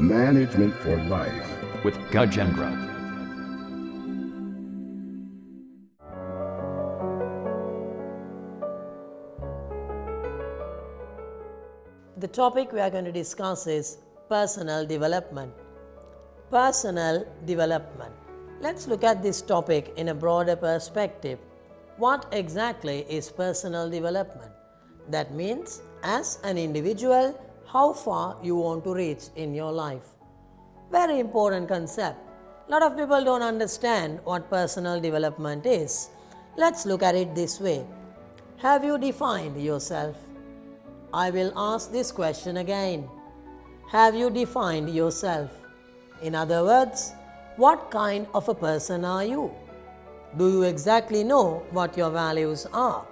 Management for Life with Gajendra. The topic we are going to discuss is personal development. Personal development. Let's look at this topic in a broader perspective. What exactly is personal development? That means, as an individual, how far you want to reach in your life. Very important concept. A lot of people don't understand what personal development is. Let's look at it this way. Have you defined yourself? I will ask this question again. Have you defined yourself? In other words, what kind of a person are you? Do you exactly know what your values are?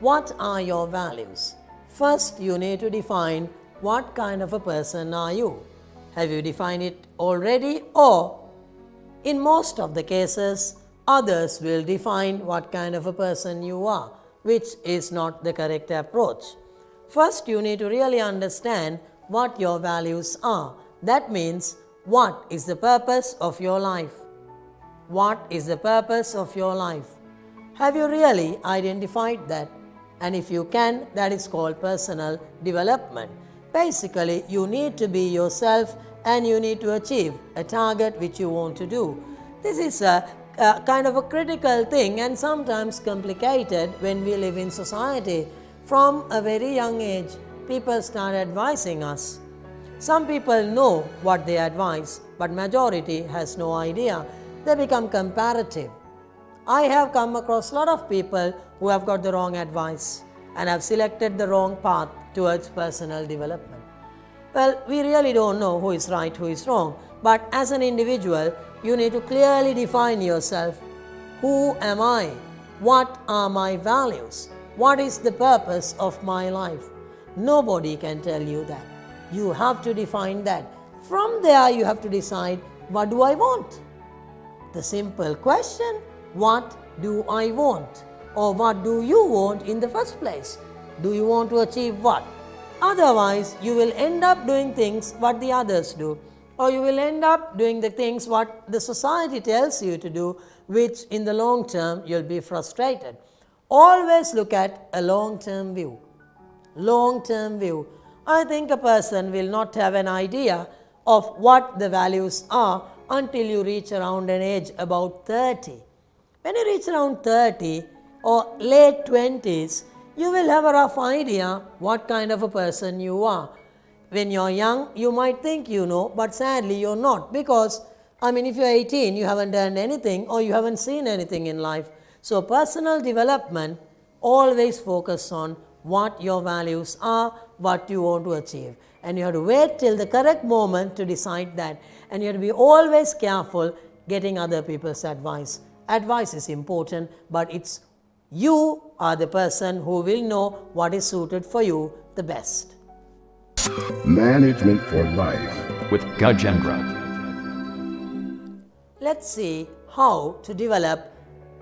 What are your values? First, you need to define what kind of a person are you. Have you defined it already, or in most of the cases, others will define what kind of a person you are, which is not the correct approach. First, you need to really understand what your values are. That means, what is the purpose of your life? What is the purpose of your life? Have you really identified that? And if you can, that is called personal development. Basically, you need to be yourself and you need to achieve a target which you want to do. This is a kind of a critical thing and sometimes complicated when we live in society. From a very young age, people start advising us. Some people know what they advise, but majority has no idea. They become comparative. I have come across a lot of people who have got the wrong advice and have selected the wrong path towards personal development. Well, we really don't know who is right, who is wrong, but as an individual, you need to clearly define yourself. Who am I? What are my values? What is the purpose of my life? Nobody can tell you that. You have to define that. From there, you have to decide, what do I want? The simple question, what do I want? Or what do you want in the first place? Do you want to achieve what? Otherwise, you will end up doing things what the others do. Or you will end up doing the things what the society tells you to do, which in the long term, you'll be frustrated. Always look at a long-term view. Long-term view. I think a person will not have an idea of what the values are until you reach around an age about 30. When you reach around 30 or late 20s, you will have a rough idea what kind of a person you are. When you're young, you might think you know, but sadly you're not, because if you're 18, you haven't done anything or you haven't seen anything in life. So personal development always focus on what your values are, what you want to achieve. And you have to wait till the correct moment to decide that. And you have to be always careful getting other people's advice. Advice is important, but it's you are the person who will know what is suited for you the best. Management for Life with Gajendra. Let's see how to develop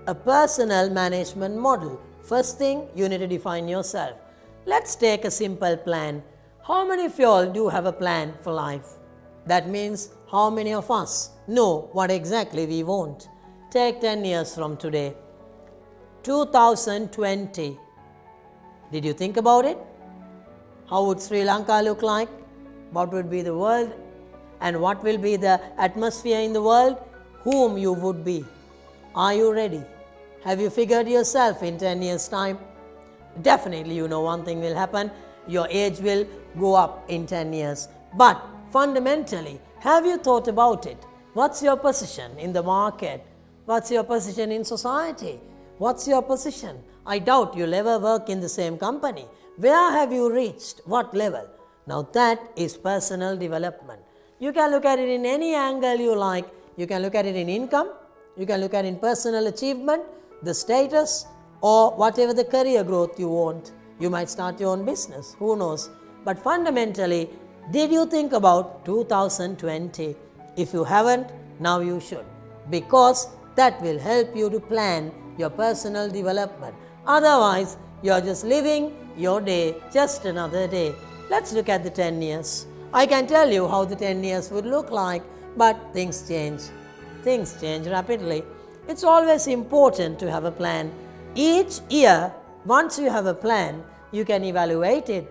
a personal management model. First thing, you need to define yourself. Let's take a simple plan. How many of you all do have a plan for life? That means how many of us know what exactly we want? Take 10 years from today. 2020. Did you think about it? How would Sri Lanka look like? What would be the world? And what will be the atmosphere in the world? Whom you would be? Are you ready? Have you figured yourself in 10 years' time? Definitely, you know one thing will happen. Your age will go up in 10 years. But fundamentally, have you thought about it? What's your position in the market? What's your position in society? What's your position? I doubt you'll ever work in the same company. Where have you reached? What level? Now that is personal development. You can look at it in any angle you like. You can look at it in income. You can look at it in personal achievement, the status, or whatever the career growth you want. You might start your own business, who knows. But fundamentally, did you think about 2020? If you haven't, now you should, because that will help you to plan your personal development. Otherwise, you're just living your day, just another day. Let's look at the 10 years. I can tell you how the 10 years would look like, but things change. Things change rapidly. It's always important to have a plan. Each year, once you have a plan, you can evaluate it.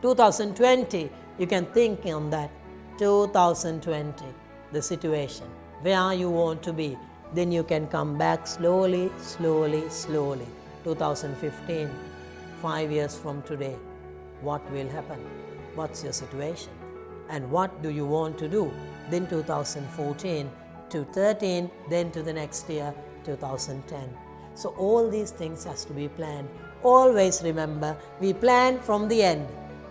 2020, you can think on that. 2020, the situation, where you want to be. Then you can come back slowly, slowly, slowly. 2015, 5 years from today, what will happen? What's your situation? And what do you want to do? Then 2014 to 13, then to the next year, 2010. So all these things has to be planned. Always remember, we plan from the end.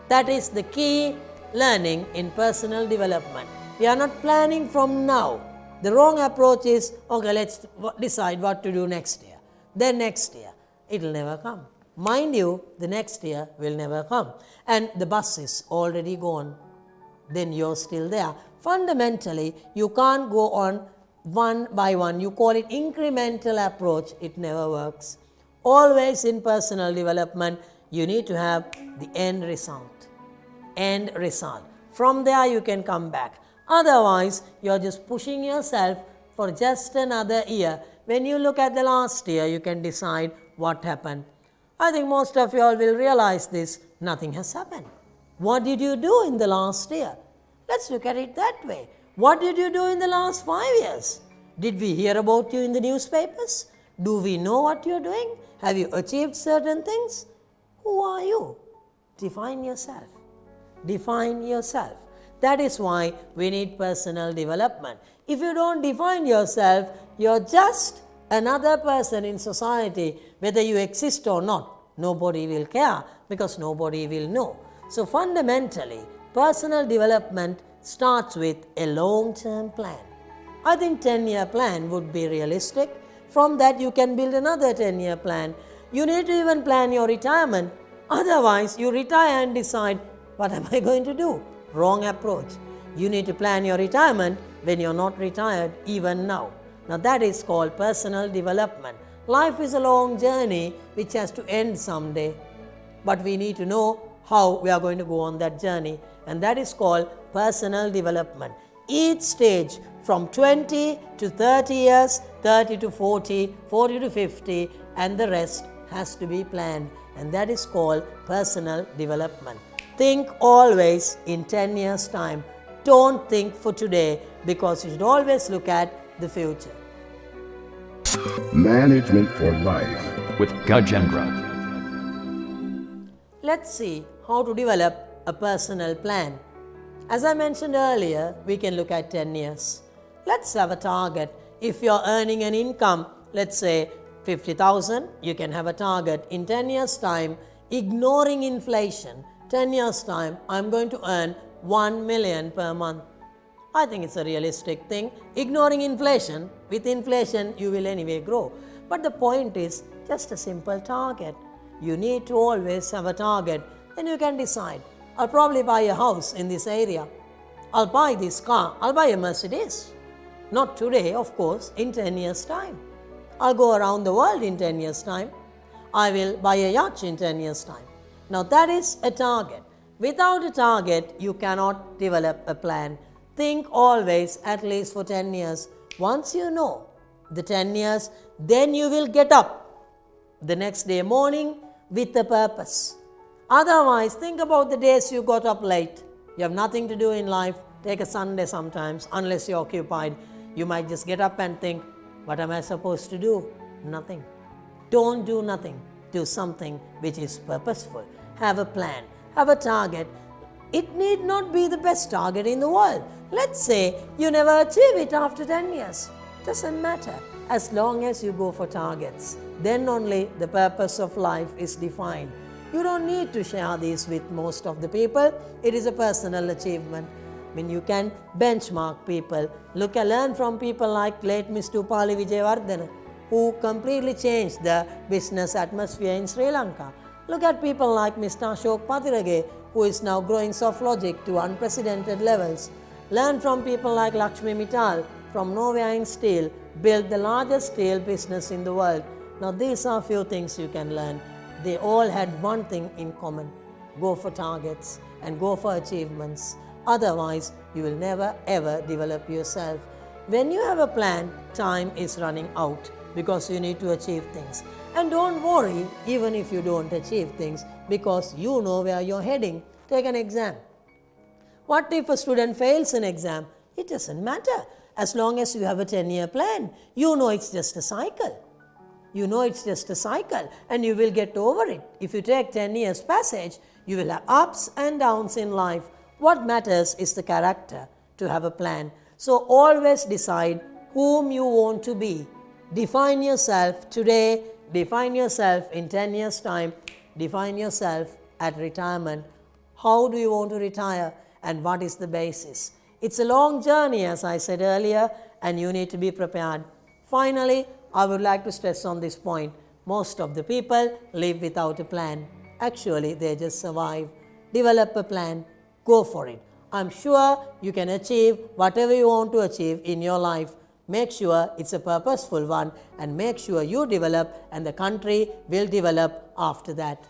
That is the key learning in personal development. We are not planning from now. The wrong approach is, okay, let's decide what to do next year. Then next year, it will never come. Mind you, the next year will never come. And the bus is already gone. Then you're still there. Fundamentally, you can't go on one by one. You call it incremental approach. It never works. Always in personal development, you need to have the end result. End result. From there, you can come back. Otherwise, you're just pushing yourself for just another year. When you look at the last year, you can decide what happened. I think most of you all will realize this. Nothing has happened. What did you do in the last year? Let's look at it that way. What did you do in the last 5 years? Did we hear about you in the newspapers? Do we know what you're doing? Have you achieved certain things? Who are you? Define yourself. Define yourself. That is why we need personal development. If you don't define yourself, you're just another person in society. Whether you exist or not, nobody will care because nobody will know. So fundamentally, personal development starts with a long-term plan. I think 10-year plan would be realistic. From that, you can build another 10-year plan. You need to even plan your retirement. Otherwise, you retire and decide, what am I going to do? Wrong approach. You need to plan your retirement when you're not retired even now. Now that is called personal development. Life is a long journey which has to end someday. But we need to know how we are going to go on that journey. And that is called personal development. Each stage from 20 to 30 years, 30 to 40, 40 to 50, and the rest has to be planned. And that is called personal development. Think always in 10 years' time. Don't think for today because you should always look at the future. Management for Life with Gajendra. Let's see how to develop a personal plan. As I mentioned earlier, we can look at 10 years. Let's have a target. If you're earning an income, let's say 50,000, you can have a target in 10 years' time, ignoring inflation. 10 years' time, I'm going to earn 1 million per month. I think it's a realistic thing. Ignoring inflation, with inflation, you will anyway grow. But the point is just a simple target. You need to always have a target. Then you can decide, I'll probably buy a house in this area. I'll buy this car. I'll buy a Mercedes. Not today, of course, in 10 years' time. I'll go around the world in 10 years' time. I will buy a yacht in 10 years' time. Now that is a target. Without a target, you cannot develop a plan. Think always at least for 10 years. Once you know the 10 years, then you will get up the next day morning with a purpose. Otherwise, think about the days you got up late. You have nothing to do in life. Take a Sunday sometimes, unless you're occupied. You might just get up and think, what am I supposed to do? Nothing. Don't do nothing. Do something which is purposeful. Have a plan. Have a target. It need not be the best target in the world. Let's say you never achieve it after 10 years. Doesn't matter. As long as you go for targets, then only the purpose of life is defined. You don't need to share this with most of the people. It is a personal achievement. I mean, you can benchmark people. Learn from people like late Mr. Upali Vijayawardena, who completely changed the business atmosphere in Sri Lanka. Look at people like Mr. Ashok Patirage, who is now growing SoftLogic to unprecedented levels. Learn from people like Lakshmi Mittal from Norway Steel, built the largest steel business in the world. Now these are few things you can learn. They all had one thing in common. Go for targets and go for achievements. Otherwise, you will never ever develop yourself. When you have a plan, time is running out because you need to achieve things. And don't worry even if you don't achieve things because you know where you're heading. Take an exam. What if a student fails an exam? It doesn't matter. As long as you have a 10-year plan, you know it's just a cycle. You know it's just a cycle and you will get over it. If you take 10 years passage, you will have ups and downs in life. What matters is the character, to have a plan. So always decide whom you want to be. Define yourself today, define yourself in 10 years' time, define yourself at retirement. How do you want to retire and what is the basis? It's a long journey, as I said earlier, and you need to be prepared. Finally, I would like to stress on this point. Most of the people live without a plan. Actually, they just survive. Develop a plan. Go for it. I'm sure you can achieve whatever you want to achieve in your life. Make sure it's a purposeful one and make sure you develop and the country will develop after that.